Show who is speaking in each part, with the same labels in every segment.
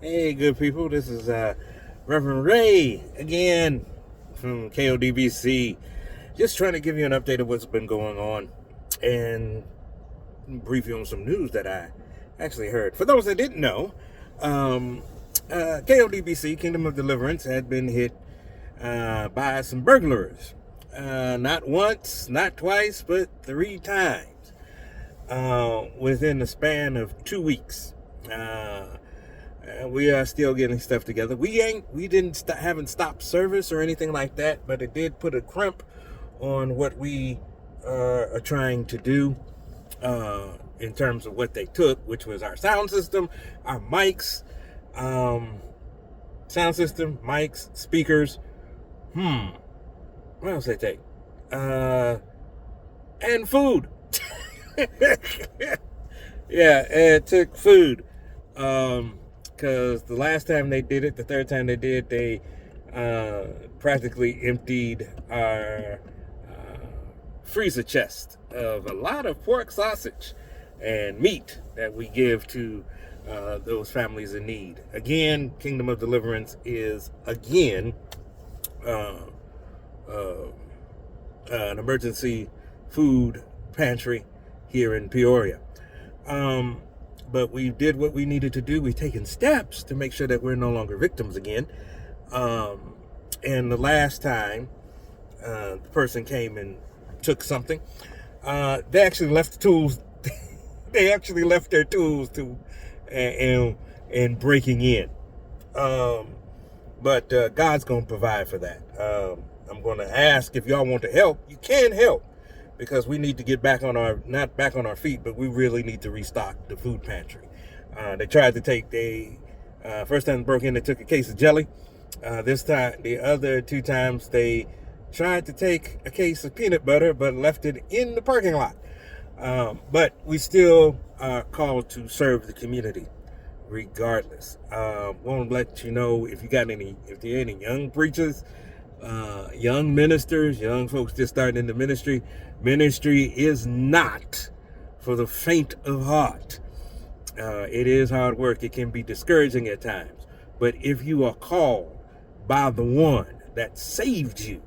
Speaker 1: Hey, good people. This is Reverend Ray again from KODBC. Just trying to give you an update of what's been going on and brief you on some news that I actually heard. For those that didn't know, KODBC, Kingdom of Deliverance, had been hit by some burglars. Not once, not twice, but 3 times within the span of 2 weeks. We are still getting stuff together. Haven't stopped service or anything like that, but it did put a crimp on what we are trying to do in terms of what they took, which was our sound system, our mics, speakers. What else they take? And food. Yeah, it took food. Because the last time they did it, the third time they did, they practically emptied our freezer chest of a lot of pork sausage and meat that we give to those families in need. Again, Kingdom of Deliverance is again an emergency food pantry here in Peoria. But we did what we needed to do. We've taken steps to make sure that we're no longer victims again. And the last time the person came and took something, they actually left the tools. They actually left their tools and breaking in. But God's going to provide for that. I'm going to ask if y'all want to help. You can help. Because we need to get not back on our feet, but we really need to restock the food pantry. They tried to take, first time they broke in, they took a case of jelly. This time, the other 2 times, they tried to take a case of peanut butter, but left it in the parking lot. But we still are called to serve the community, regardless. Want to let you know if there are any young preachers, young ministers, young folks just starting in the ministry. Ministry is not for the faint of heart. It is hard work. It can be discouraging at times. But if you are called by the one that saved you,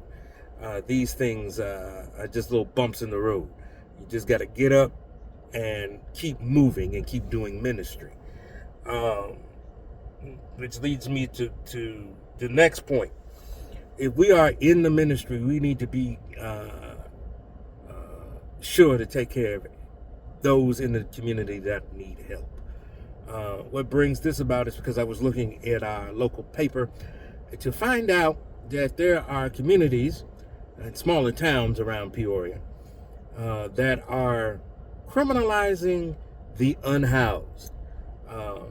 Speaker 1: these things are just little bumps in the road. You just got to get up and keep moving and keep doing ministry. Which leads me to the next point. If we are in the ministry, we need to be sure to take care of those in the community that need help. What brings this about is because I was looking at our local paper to find out that there are communities and smaller towns around Peoria that are criminalizing the unhoused. The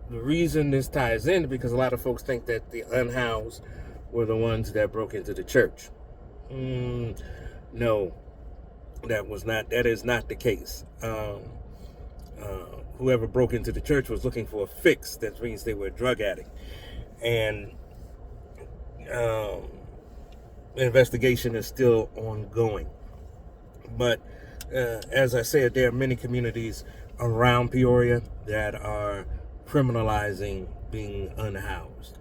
Speaker 1: reason this ties in is because a lot of folks think that the unhoused were the ones that broke into the church. No, that is not the case. Whoever broke into the church was looking for a fix. That means they were a drug addict. And the investigation is still ongoing. But as I said, there are many communities around Peoria that are criminalizing being unhoused.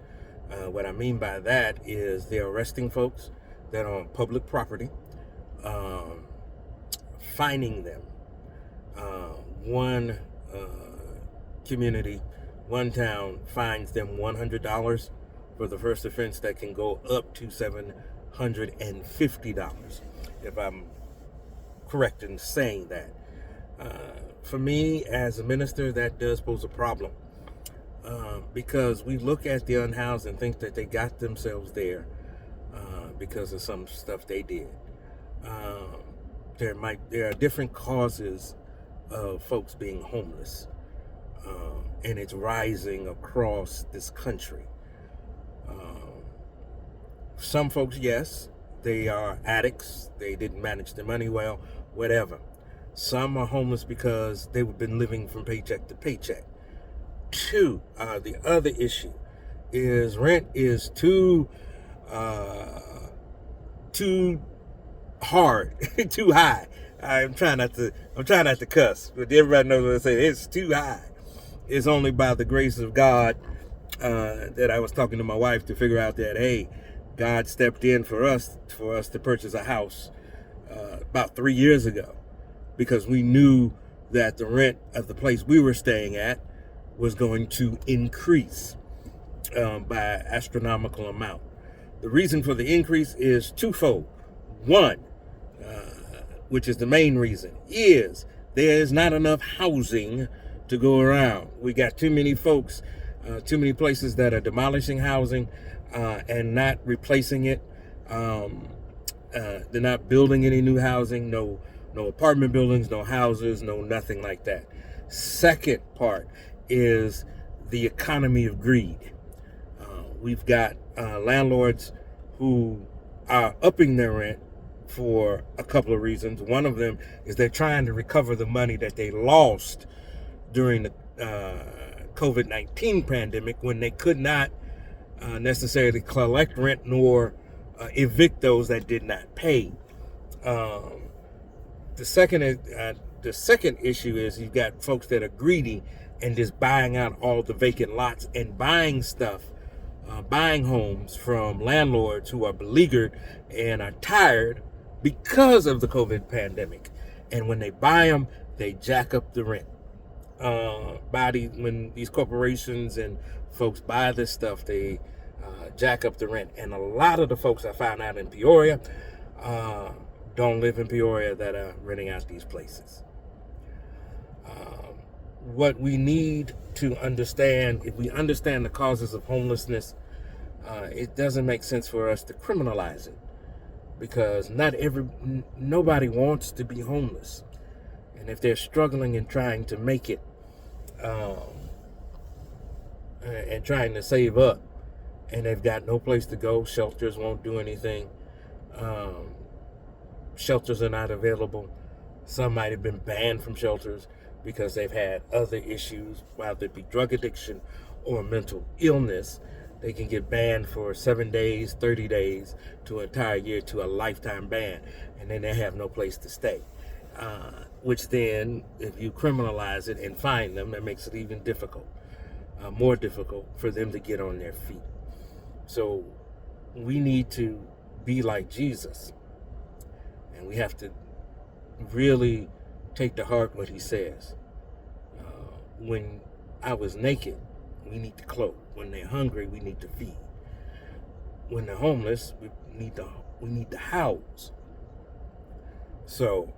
Speaker 1: What I mean by that is they're arresting folks that are on public property, fining them. One community, one town fines them $100 for the first offense that can go up to $750, if I'm correct in saying that. For me, as a minister, that does pose a problem. Because we look at the unhoused and think that they got themselves there because of some stuff they did. There are different causes of folks being homeless, and it's rising across this country. Some folks, yes, they are addicts. They didn't manage their money well, whatever. Some are homeless because they've been living from paycheck to paycheck. The other issue is rent is too hard, too high. I'm trying not to cuss, but everybody knows what I say. It's too high. It's only by the grace of God that I was talking to my wife to figure out that, hey, God stepped in for us to purchase a house about 3 years ago, because we knew that the rent of the place we were staying at was going to increase by an astronomical amount. The reason for the increase is twofold. One, which is the main reason, is there is not enough housing to go around. We got too many folks, too many places that are demolishing housing and not replacing it. They're not building any new housing, no apartment buildings, no houses, no nothing like that. Second part is the economy of greed. We've got landlords who are upping their rent for a couple of reasons. One of them is they're trying to recover the money that they lost during the COVID-19 pandemic, when they could not necessarily collect rent nor evict those that did not pay. The second issue is you've got folks that are greedy and just buying out all the vacant lots and buying stuff, buying homes from landlords who are beleaguered and are tired because of the COVID pandemic. And when they buy them, they jack up the rent. When these corporations and folks buy this stuff, they jack up the rent. And a lot of the folks I found out in Peoria don't live in Peoria that are renting out these places. What we need to understand, if we understand the causes of homelessness, it doesn't make sense for us to criminalize it, because nobody wants to be homeless. And if they're struggling and trying to make it and trying to save up, and they've got no place to go, shelters won't do anything. Shelters are not available. Some might have been banned from shelters because they've had other issues, whether it be drug addiction or mental illness. They can get banned for 7 days, 30 days, to an entire year, to a lifetime ban, and then they have no place to stay. Which then, if you criminalize it and fine them, that makes it even more difficult for them to get on their feet. So we need to be like Jesus, and we have to really take to heart what he says. When I was naked, we need to clothe. When they're hungry, we need to feed. When they're homeless, we need to house. So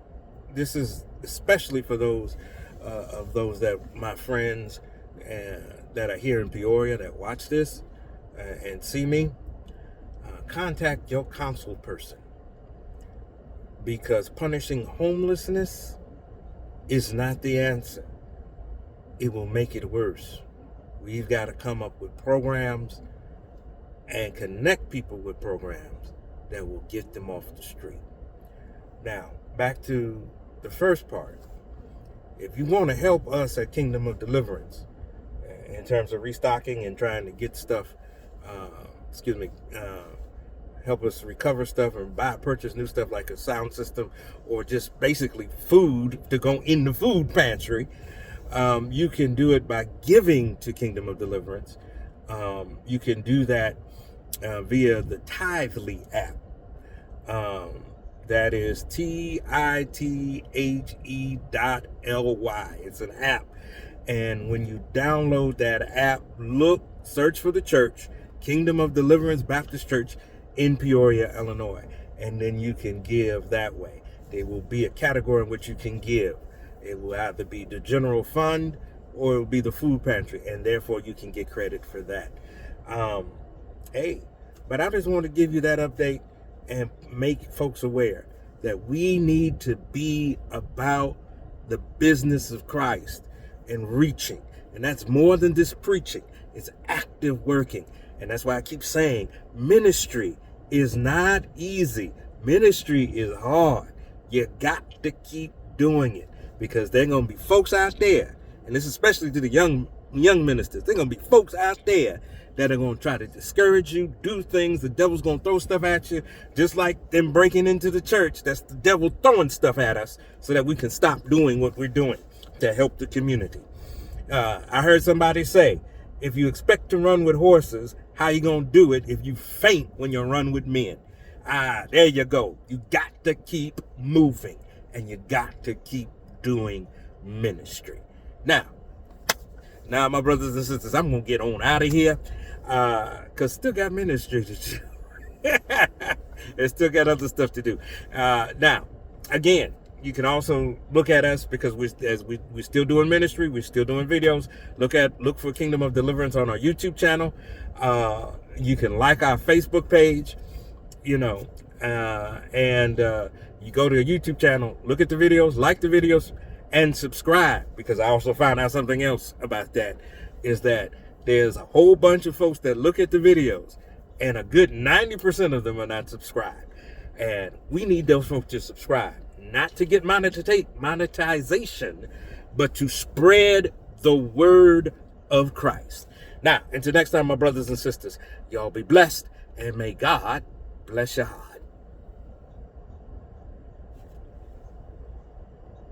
Speaker 1: this is especially for those that my friends that are here in Peoria that watch this and see me. Contact your council person, because punishing homelessness is not the answer. It will make it worse. We've got to come up with programs and connect people with programs that will get them off the street. Now, back to the first part. If you want to help us at Kingdom of Deliverance in terms of restocking and trying to get stuff, help us recover stuff and purchase new stuff like a sound system or just basically food to go in the food pantry, you can do it by giving to Kingdom of Deliverance. You can do that via the Tithely app. That is TITHE.LY. It's an app. And when you download that app, search for the church, Kingdom of Deliverance Baptist Church in Peoria, Illinois. And then you can give that way. There will be a category in which you can give. It will either be the general fund or it will be the food pantry. And therefore you can get credit for that. But I just want to give you that update and make folks aware that we need to be about the business of Christ and reaching. And that's more than just preaching. It's active working. And that's why I keep saying ministry is not easy. Ministry is hard. You got to keep doing it, because there are going to be folks out there, and this is especially to the young ministers, there are going to be folks out there that are going to try to discourage you, do things. The devil's going to throw stuff at you, just like them breaking into the church. That's the devil throwing stuff at us so that we can stop doing what we're doing to help the community. I heard somebody say, if you expect to run with horses, how you going to do it if you faint when you run with men? There you go. You got to keep moving, and you got to keep doing ministry. Now, my brothers and sisters, I'm going to get on out of here because still got ministry to do. And still got other stuff to do. Now, again, you can also look at us because we're still doing ministry. We're still doing videos. Look for Kingdom of Deliverance on our YouTube channel. You can like our Facebook page, and you go to a YouTube channel, look at the videos, like the videos, and subscribe, because I also found out something else about that, is that there's a whole bunch of folks that look at the videos, and a good 90% of them are not subscribed. And we need those folks to subscribe, not to get monetization, but to spread the word of Christ. Now, until next time, my brothers and sisters, y'all be blessed, and may God bless your heart.